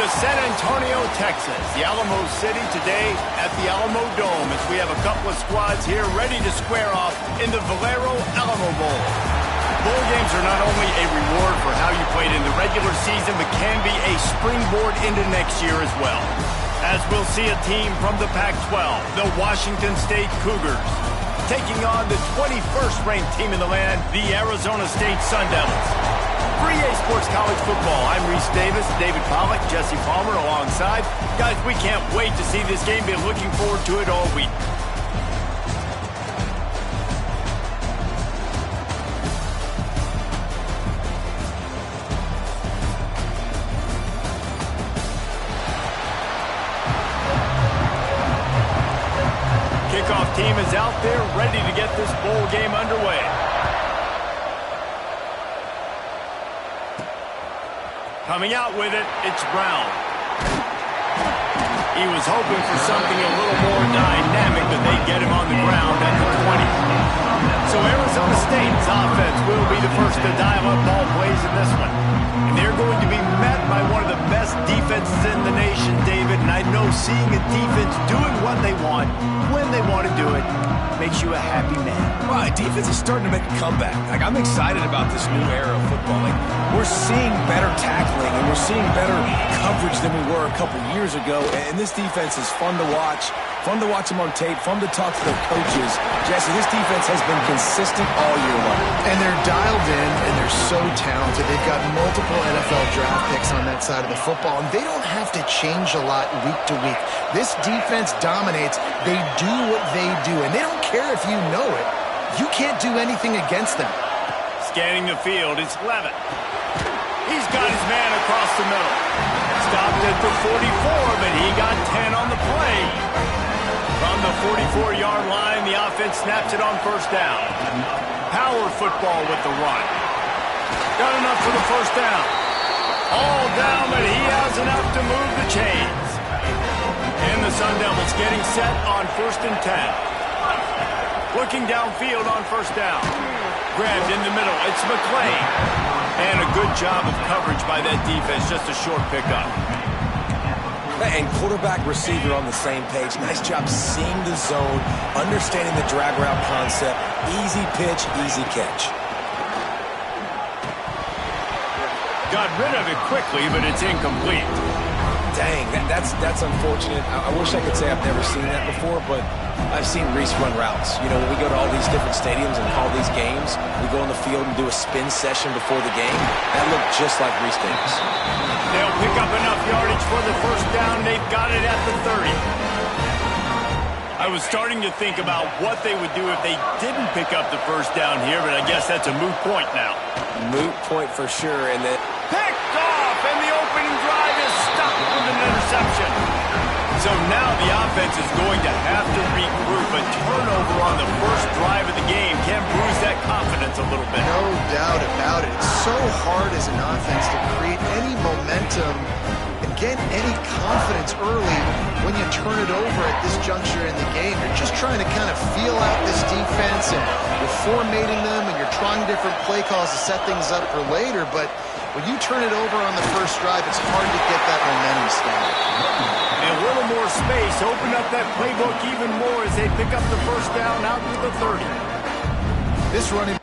to San Antonio, Texas, the Alamo City today at the Alamo Dome as we have a couple of squads here ready to square off in the Valero Alamo Bowl. Bowl games are not only a reward for how you played in the regular season, but can be a springboard into next year as well. As we'll see a team from the Pac-12, the Washington State Cougars, taking on the 21st ranked team in the land, the Arizona State Sun Devils. For EA Sports College Football, I'm Reese Davis, David Pollack, Jesse Palmer alongside. Guys, we can't wait to see this game. Been looking forward to it all week. Kickoff team is out there ready to get this bowl game underway. Coming out with it, it's Brown. He was hoping for something a little more dynamic, but they get him on the ground at the 20. So Arizona State's offense will be the first to dial up ball plays in this one. And they're going to be met by one of the best defenses in the nation, David. And I know seeing a defense doing what they want, when they want to do it, makes you a happy man. Well, defense is starting to make a comeback. Like, I'm excited about this new era of football. Like, we're seeing better tackling and we're seeing better coverage than we were a couple years ago. And this defense is fun to watch them on tape, fun to talk to their coaches. Jesse, this defense has been consistent all year long. And they're dialed in and they're so talented. They've got multiple NFL draft picks on that side of the football, and they don't have to change a lot week to week. This defense dominates. They do what they do, and they don't care if you know it. You can't do anything against them. Scanning the field, it's Levitt. He's got his man across the middle. Stopped at the 44, but he got 10 on the play. From the 44-yard line, the offense snaps it on first down. Power football with the run. Got enough for the first down. All down, but he has enough to move the chains. And the Sun Devils getting set on 1st and 10. Looking downfield on first down. Grabbed in the middle. It's McClain. And a good job of coverage by that defense. Just a short pickup. And quarterback, receiver on the same page. Nice job seeing the zone, understanding the drag route concept. Easy pitch, easy catch. Got rid of it quickly, but it's incomplete. Dang, that's unfortunate. I wish I could say I've never seen that before, but I've seen Reese run routes. You know, when we go to all these different stadiums and call these games, we go on the field and do a spin session before the game. That looked just like Reese Davis. They'll pick up enough yardage for the first down. They've got it at the 30. I was starting to think about what they would do if they didn't pick up the first down here, but I guess that's a moot point now. Moot point for sure, and then picked off, and the opening drive is stopped with an interception. So now the offense is going to have to regroup. A turnover on the first drive of the game can bruise that confidence a little bit. No doubt about it. It's so hard as an offense to create any momentum and get any confidence early when you turn it over at this juncture in the game. You're just trying to kind of feel out this defense, and you're formatting them, and you're trying different play calls to set things up for later. But when you turn it over on the first drive, it's hard to get that momentum started. And a little more space, open up that playbook even more as they pick up the first down out to the 30. This running...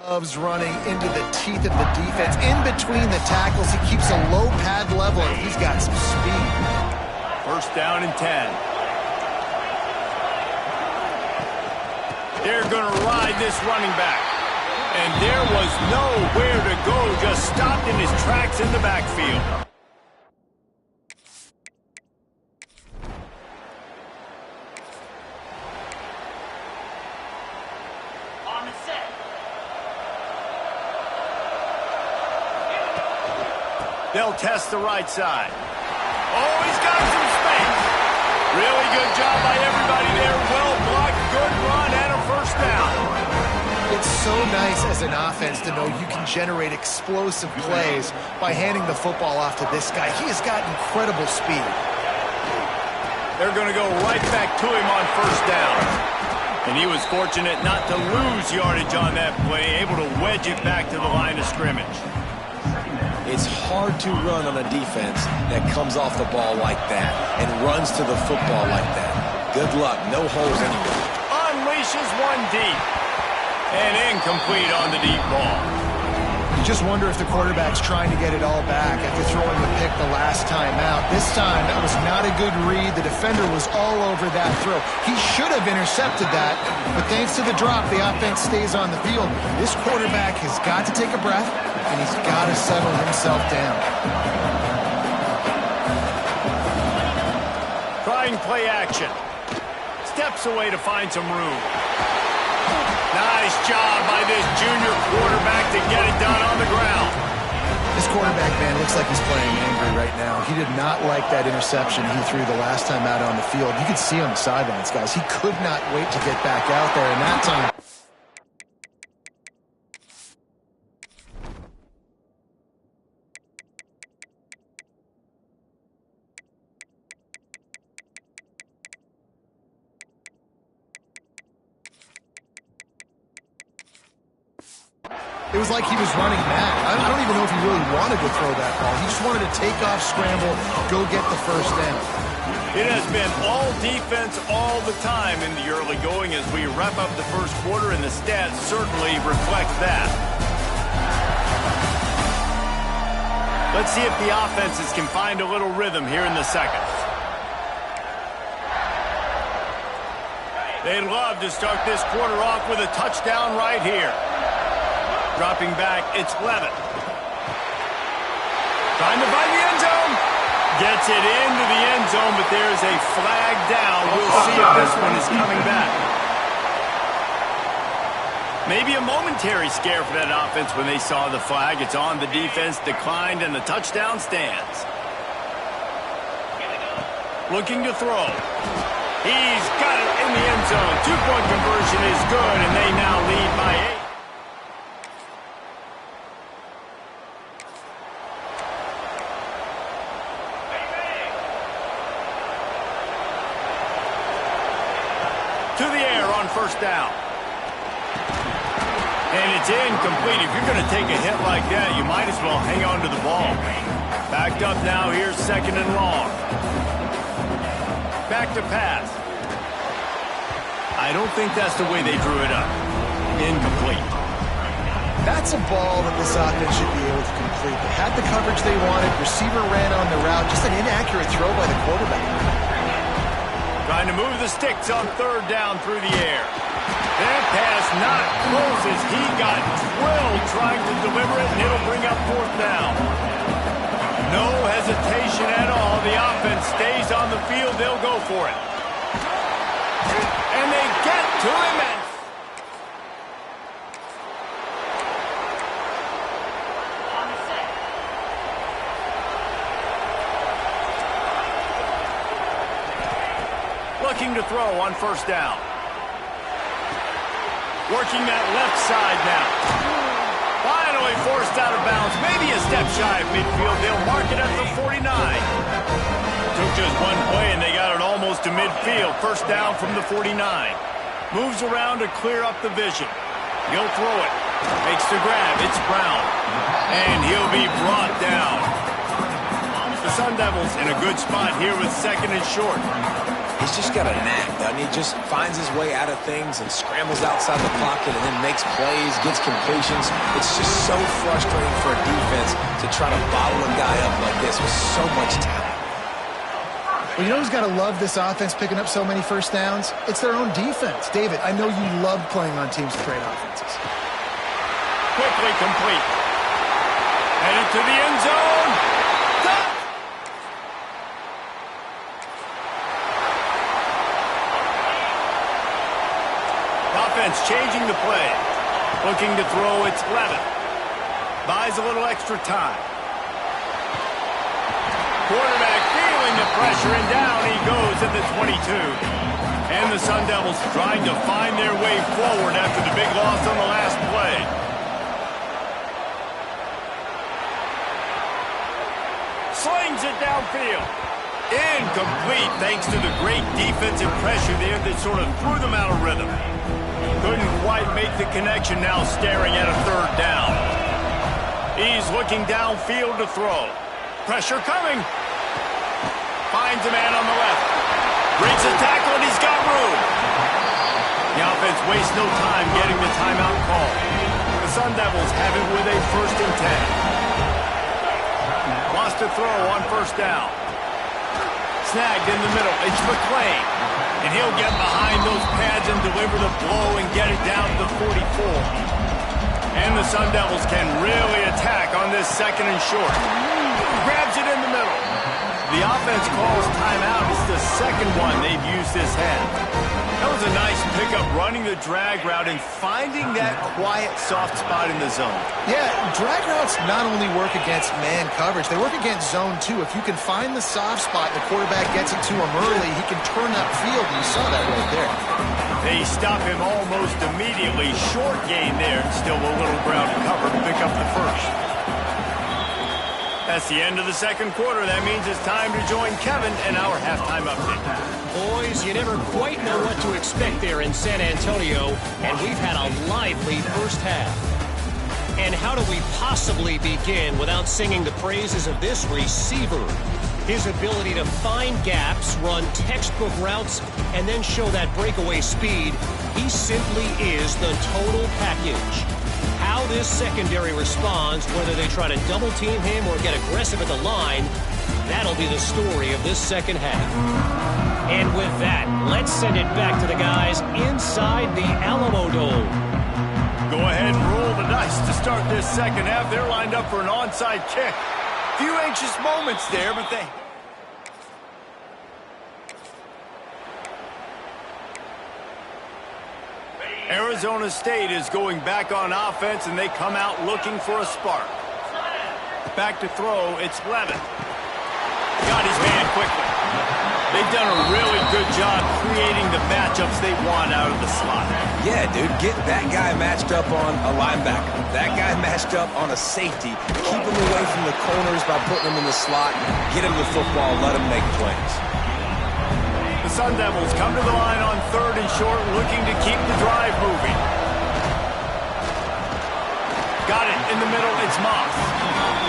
Loves running into the teeth of the defense. In between the tackles, he keeps a low pad level, and he's got some speed. First down and 10. They're going to ride this running back. And there was nowhere to go, just stopped in his tracks in the backfield. On the set. They'll test the right side. Oh, he's got some space. Really good job by everybody there. Well blocked, good run, and a first down. It's so nice as an offense to know you can generate explosive plays by handing the football off to this guy. He has got incredible speed. They're going to go right back to him on first down. And he was fortunate not to lose yardage on that play, able to wedge it back to the line of scrimmage. It's hard to run on a defense that comes off the ball like that and runs to the football like that. Good luck. No holes anywhere. Unleashes one deep. And incomplete on the deep ball. You just wonder if the quarterback's trying to get it all back after throwing the pick the last time out. This time, that was not a good read. The defender was all over that throw. He should have intercepted that, but thanks to the drop, the offense stays on the field. This quarterback has got to take a breath, and he's got to settle himself down. Trying play action. Steps away to find some room. Nice job by this junior quarterback to get it done on the ground. This quarterback, man, looks like he's playing angry right now. He did not like that interception he threw the last time out on the field. You could see on the sidelines, guys. He could not wait to get back out there, and that time... It was like he was running mad. I don't even know if he really wanted to throw that ball. He just wanted to take off, scramble, go get the first down. It has been all defense all the time in the early going as we wrap up the first quarter, and the stats certainly reflect that. Let's see if the offenses can find a little rhythm here in the second. They'd love to start this quarter off with a touchdown right here. Dropping back, it's Levitt. Trying to find the end zone. Gets it into the end zone, but there's a flag down. We'll see if this one is coming back. Maybe a momentary scare for that offense when they saw the flag. It's on the defense, declined, and the touchdown stands. Looking to throw. He's got it in the end zone. Two-point conversion is good, and they now lead by 8. To the air on first down. And it's incomplete. If you're going to take a hit like that, you might as well hang on to the ball. Backed up now, here's second and long. Back to pass. I don't think that's the way they drew it up. Incomplete. That's a ball that this offense should be able to complete. They had the coverage they wanted. Receiver ran on the route. Just an inaccurate throw by the quarterback. Trying to move the sticks on third down through the air. That pass not close as he got drilled trying to deliver it, and it'll bring up fourth down. No hesitation at all. The offense stays on the field. They'll go for it. And they get to him. And looking to throw on first down. Working that left side now. Finally forced out of bounds. Maybe a step shy of midfield. They'll mark it at the 49. Took just one play and they got it almost to midfield. First down from the 49. Moves around to clear up the vision. He'll throw it. Makes the grab. It's Brown. And he'll be brought down. The Sun Devils in a good spot here with second and short. He's just got a knack, doesn't he? Just finds his way out of things and scrambles outside the pocket and then makes plays, gets completions. It's just so frustrating for a defense to try to bottle a guy up like this with so much talent. Well, you know who's got to love this offense picking up so many first downs? It's their own defense. David, I know you love playing on teams with great offenses. Quickly complete. Headed to the end zone. Done. Offense changing the play. Looking to throw, it's Levin. Buys a little extra time. Quarterback feeling the pressure, and down he goes at the 22. And the Sun Devils trying to find their way forward after the big loss on the last play. Slings it downfield. Incomplete thanks to the great defensive pressure there that sort of threw them out of rhythm. Couldn't quite make the connection, now staring at a third down. He's looking downfield to throw. Pressure coming. Finds a man on the left. Breaks a tackle and he's got room. The offense wastes no time getting the timeout call. The Sun Devils have it with a 1st and 10. Wants to throw on first down. Snagged in the middle. It's McClain. And he'll get behind those pads and deliver the blow and get it down to the 44. And the Sun Devils can really attack on this second and short. Grabs it in the middle. The offense calls timeout. It's the second one they've used this half. That was a nice pickup, running the drag route and finding that quiet, soft spot in the zone. Yeah, drag routes not only work against man coverage, they work against zone too. If you can find the soft spot and the quarterback gets it to him early, he can turn that field, and you saw that right there. They stop him almost immediately. Short gain there. Still a little ground to cover to pick up the first. That's the end of the second quarter. That means it's time to join Kevin in our halftime update. Boys, you never quite know what to expect there in San Antonio, and we've had a lively first half. And how do we possibly begin without singing the praises of this receiver? His ability to find gaps, run textbook routes, and then show that breakaway speed. He simply is the total package. How this secondary responds, whether they try to double-team him or get aggressive at the line, that'll be the story of this second half. And with that, let's send it back to the guys inside the Alamo Dome. Go ahead and roll the dice to start this second half. They're lined up for an onside kick. Few anxious moments there, but they... Arizona State is going back on offense, and they come out looking for a spark. Back to throw, it's Levin. Got his man quickly. They've done a really good job creating the matchups they want out of the slot. Yeah, dude, get that guy matched up on a linebacker. That guy matched up on a safety. Keep him away from the corners by putting him in the slot. Get him the football, let him make plays. The Sun Devils come to the line on third and short, looking to keep the drive moving. Got it in the middle, it's Moss.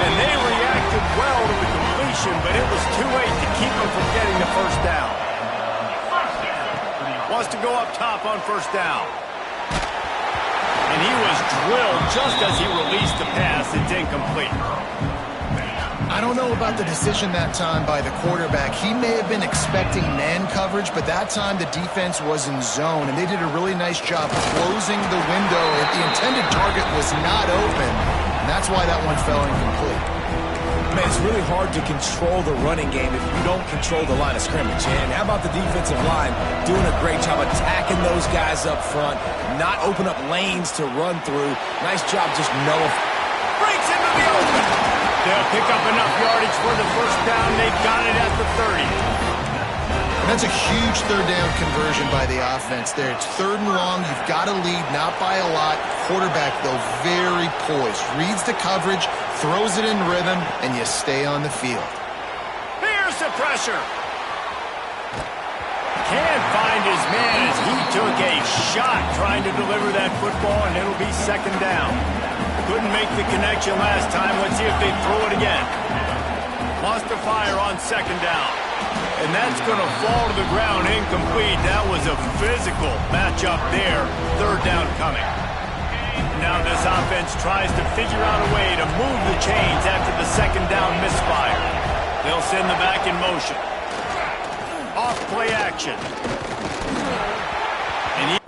And they reacted well to the completion, but it was too late to keep them from getting the first down. Wants to go up top on first down. And he was drilled just as he released the pass. It's incomplete. I don't know about the decision that time by the quarterback. He may have been expecting man coverage, but that time the defense was in zone, and they did a really nice job closing the window. The intended target was not open, and that's why that one fell incomplete. Man, it's really hard to control the running game if you don't control the line of scrimmage. And how about the defensive line doing a great job attacking those guys up front, not open up lanes to run through. Nice job just nullifying. Breaks into the open. They'll pick up enough yardage for the first down. They've got it at the 30. And that's a huge third down conversion by the offense there. It's third and long. You've got to lead, not by a lot. Quarterback, though, very poised. Reads the coverage, throws it in rhythm, and you stay on the field. Here's the pressure. Can't find his man as he took a shot trying to deliver that football, and it'll be second down. Couldn't make the connection last time. Let's see if they throw it again. Wants to fire on second down. And that's going to fall to the ground incomplete. That was a physical matchup there. Third down coming. Now this offense tries to figure out a way to move the chains after the second down misfire. They'll send the back in motion. Off play action. And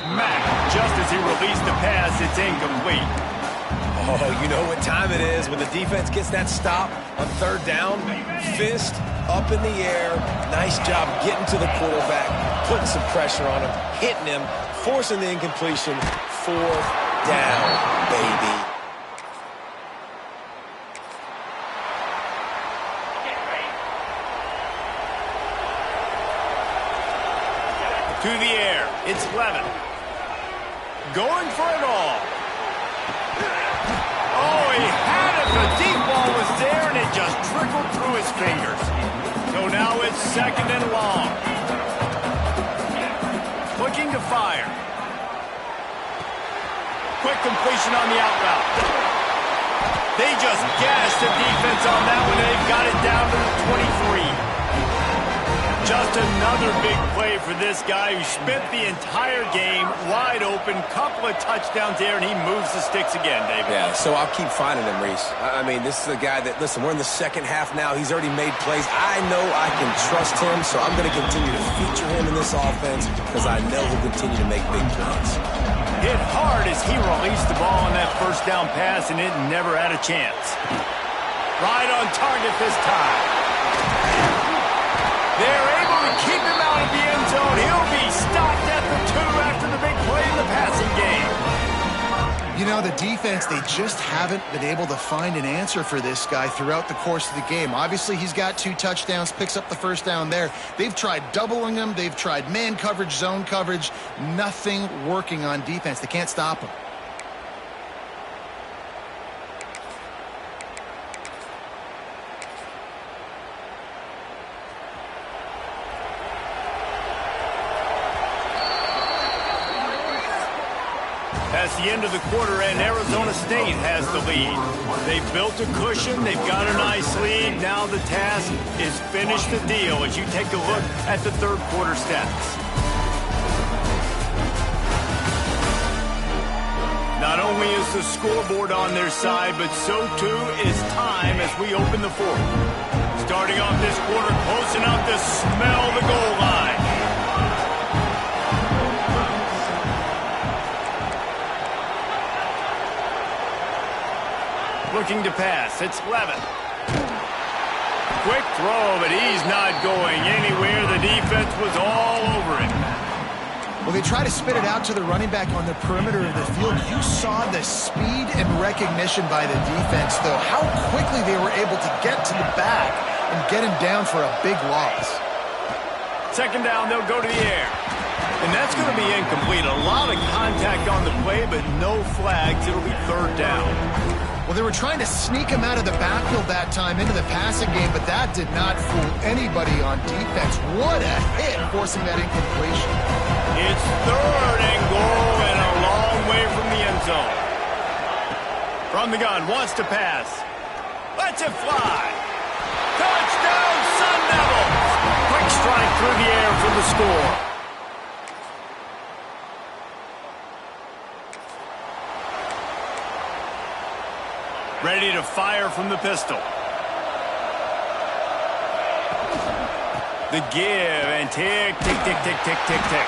smack. Just as he released the pass, it's incomplete. Oh, you know what time it is when the defense gets that stop on third down. Fist up in the air. Nice job getting to the quarterback, putting some pressure on him, hitting him, forcing the incompletion. Fourth down, baby. To the air, it's Levin. Going for it all. Oh, he had it. The deep ball was there, and it just trickled through his fingers. So now it's second and long. Looking to fire. Quick completion on the out route. They just gashed the defense on that one, and they've got it down to the 23. Just another big play for this guy who spent the entire game wide open, couple of touchdowns there, and he moves the sticks again, David. Yeah, so I'll keep finding him, Reese. I mean, this is a guy that, listen, we're in the second half now. He's already made plays. I know I can trust him, so I'm going to continue to feature him in this offense because I know he'll continue to make big plays. Hit hard as he released the ball on that first down pass, and it never had a chance. Right on target this time. They're able to keep him out of the end zone. He'll be stopped at the 2 after the big play in the passing game. You know, the defense, they just haven't been able to find an answer for this guy throughout the course of the game. Obviously, he's got 2 touchdowns, picks up the first down there. They've tried doubling him. They've tried man coverage, zone coverage. Nothing working on defense. They can't stop him. That's the end of the quarter, and Arizona State has the lead. They've built a cushion. They've got a nice lead. Now the task is finish the deal as you take a look at the third quarter stats. Not only is the scoreboard on their side, but so too is time as we open the fourth. Starting off this quarter close enough to smell the goal line. Looking to pass. It's Levin. Quick throw, but he's not going anywhere. The defense was all over him. Well, they try to spit it out to the running back on the perimeter of the field. You saw the speed and recognition by the defense, though. How quickly they were able to get to the back and get him down for a big loss. Second down, they'll go to the air. And that's going to be incomplete. A lot of contact on the play, but no flags. It'll be third down. Well, they were trying to sneak him out of the backfield that time into the passing game, but that did not fool anybody on defense. What a hit, forcing that incompletion. It's third and goal and a long way from the end zone. From the gun, wants to pass. Lets it fly. Touchdown, Sun Devils! Quick strike through the air for the score. Ready to fire from the pistol. The give and tick, tick, tick, tick, tick, tick, tick.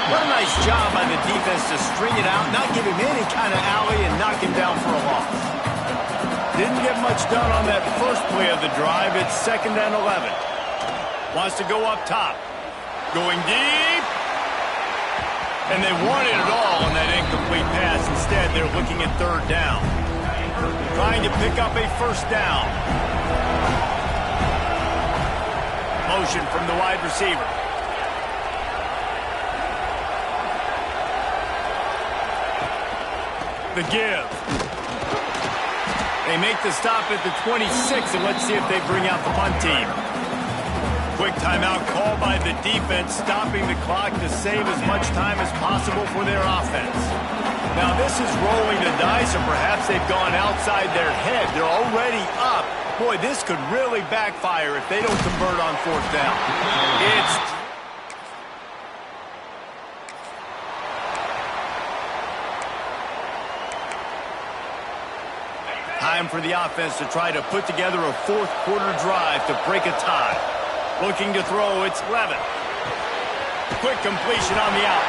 What a nice job by the defense to string it out, not give him any kind of alley, and knock him down for a loss. Didn't get much done on that first play of the drive. It's 2nd and 11. Wants to go up top. Going deep. And they wanted it all on that incomplete pass. Instead, they're looking at third down. Trying to pick up a first down. Motion from the wide receiver. The give. They make the stop at the 26, and let's see if they bring out the punt team. Quick timeout call by the defense, stopping the clock to save as much time as possible for their offense. Now this is rolling the dice, or perhaps they've gone outside their head. They're already up. Boy, this could really backfire if they don't convert on fourth down. It's time for the offense to try to put together a fourth quarter drive to break a tie. Looking to throw, it's Levin. Quick completion on the out.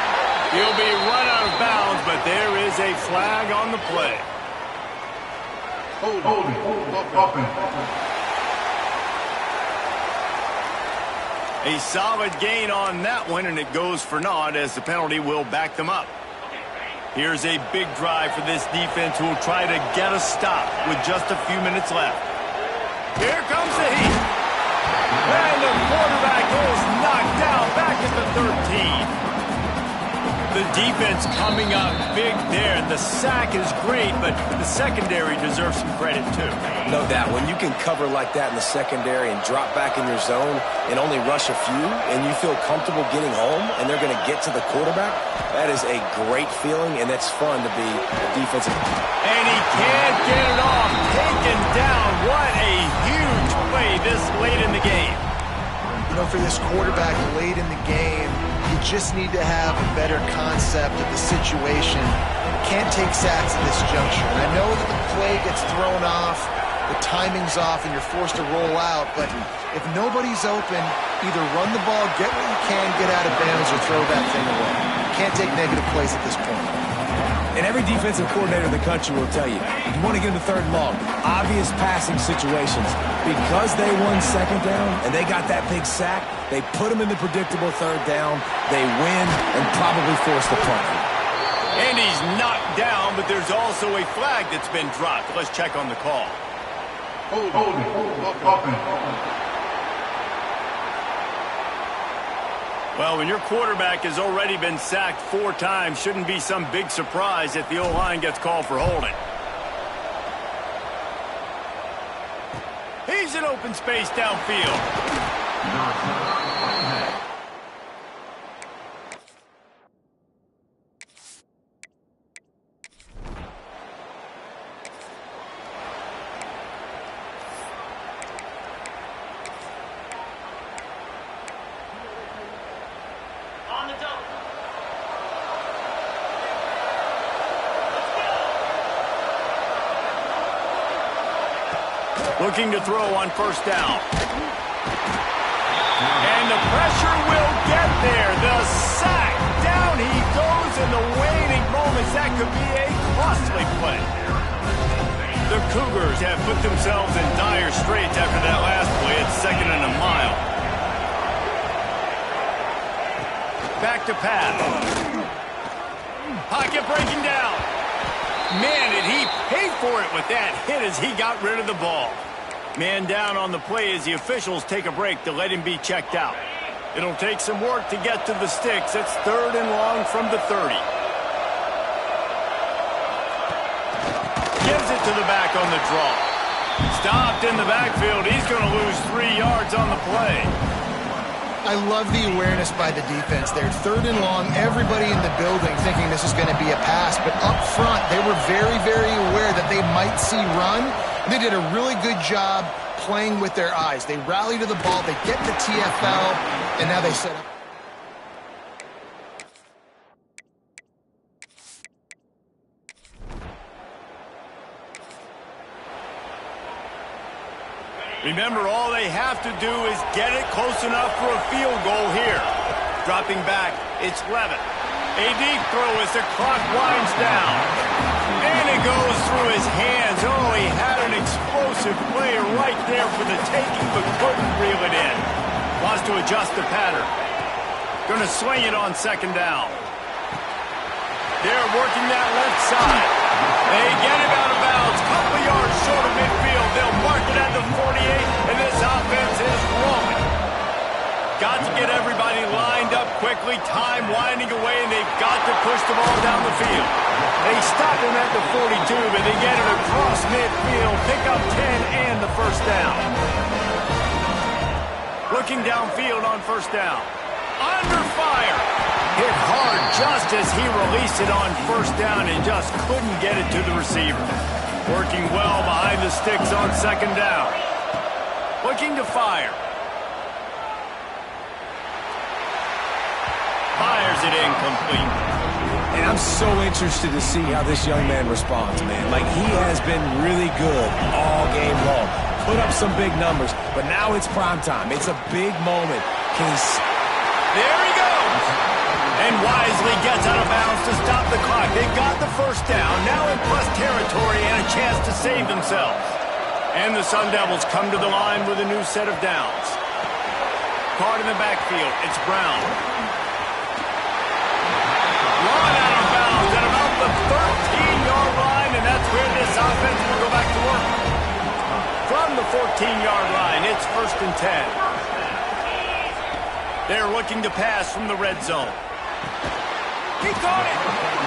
He'll be run out of bounds, but there is a flag on the play. Open. A solid gain on that one, and it goes for naught as the penalty will back them up. Here's a big drive for this defense who will try to get a stop with just a few minutes left. Here comes the heat. And the quarterback is knocked down back at the 13. The defense coming up big there. The sack is great, but the secondary deserves some credit too. No doubt. When you can cover like that in the secondary and drop back in your zone and only rush a few, and you feel comfortable getting home and they're going to get to the quarterback, that is a great feeling, and it's fun to be a defensive. And he can't get it off. Taken down. What a huge play this late in the game. You know, for this quarterback late in the game, you just need to have a better concept of the situation. Can't take sacks at this juncture. I know that the play gets thrown off, the timing's off, and you're forced to roll out, but if nobody's open, either run the ball, get what you can, get out of bounds, or throw that thing away. Can't take negative plays at this point. And every defensive coordinator in the country will tell you, you want to get in the third and long, obvious passing situations. Because they won second down and they got that big sack, they put them in the predictable third down, they win, and probably force the punt. And he's knocked down, but there's also a flag that's been dropped. Let's check on the call. Well, when your quarterback has already been sacked 4 times, shouldn't be some big surprise if the O-line gets called for holding. He's in open space downfield. On the double. Looking to throw on first down. And the pressure will get there. The sack. Down he goes in the waning moments. That could be a costly play. The Cougars have put themselves in dire straits after that last play. It's 2nd and a mile. Back to pass. Pocket breaking down. Man, did he pay for it with that hit as he got rid of the ball. Man down on the play as the officials take a break to let him be checked out. It'll take some work to get to the sticks. It's 3rd and long from the 30. Gives it to the back on the draw. Stopped in the backfield. He's going to lose 3 yards on the play. I love the awareness by the defense there. 3rd and long, everybody in the building thinking this is going to be a pass, but up front, they were very, very aware that they might see run. And they did a really good job playing with their eyes. They rally to the ball, they get the TFL, and now they set up. Remember, all they have to do is get it close enough for a field goal here. Dropping back, it's Levitt. A deep throw as the clock winds down. And it goes through his hands. Oh, he had an explosive play right there for the taking, but couldn't reel it in. Wants to adjust the pattern. Going to swing it on 2nd down. They're working that left side. They get him out of bounds. Couple yards short of midfield. They'll mark it at the 48, and this offense is rolling. Got to get everybody lined up quickly. Time winding away, and they've got to push the ball down the field. They stop him at the 42, but they get it across midfield. Pick up 10 and the first down. Looking downfield on first down. Under fire. Hit hard just as he released it on first down and just couldn't get it to the receiver. Working well behind the sticks on 2nd down. Looking to fire. Fires it incomplete. And I'm so interested to see how this young man responds, man. Like, he has been really good all game long. Put up some big numbers, but now it's prime time. It's a big moment. Can he... There he goes! And wisely gets out of bounds to stop the clock. They got the first down, now in plus territory and a chance to save themselves. And the Sun Devils come to the line with a new set of downs. Caught in the backfield, it's Brown. Run out of bounds at about the 13-yard line, and that's where this offense will go back to work. From the 14-yard line, it's 1st and 10. They're looking to pass from the red zone. He caught it.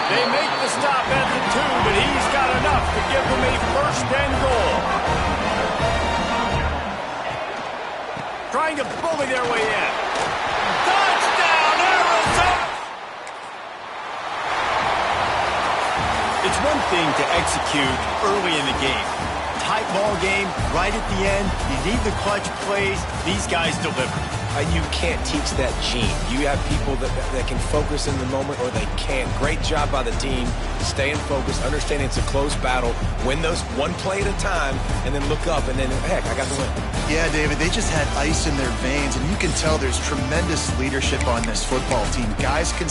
They make the stop at the 2, but he's got enough to give them a 1st and goal. Trying to bully their way in. Touchdown, Arizona! It's one thing to execute early in the game. Tight ball game, right at the end. You need the clutch plays. These guys deliver. You can't teach that gene. You have people that can focus in the moment or they can't. Great job by the team, staying focused, understanding it's a close battle, win those one play at a time, and then look up, and then, heck, I got the win. Yeah, David, they just had ice in their veins, and you can tell there's tremendous leadership on this football team. Guys can...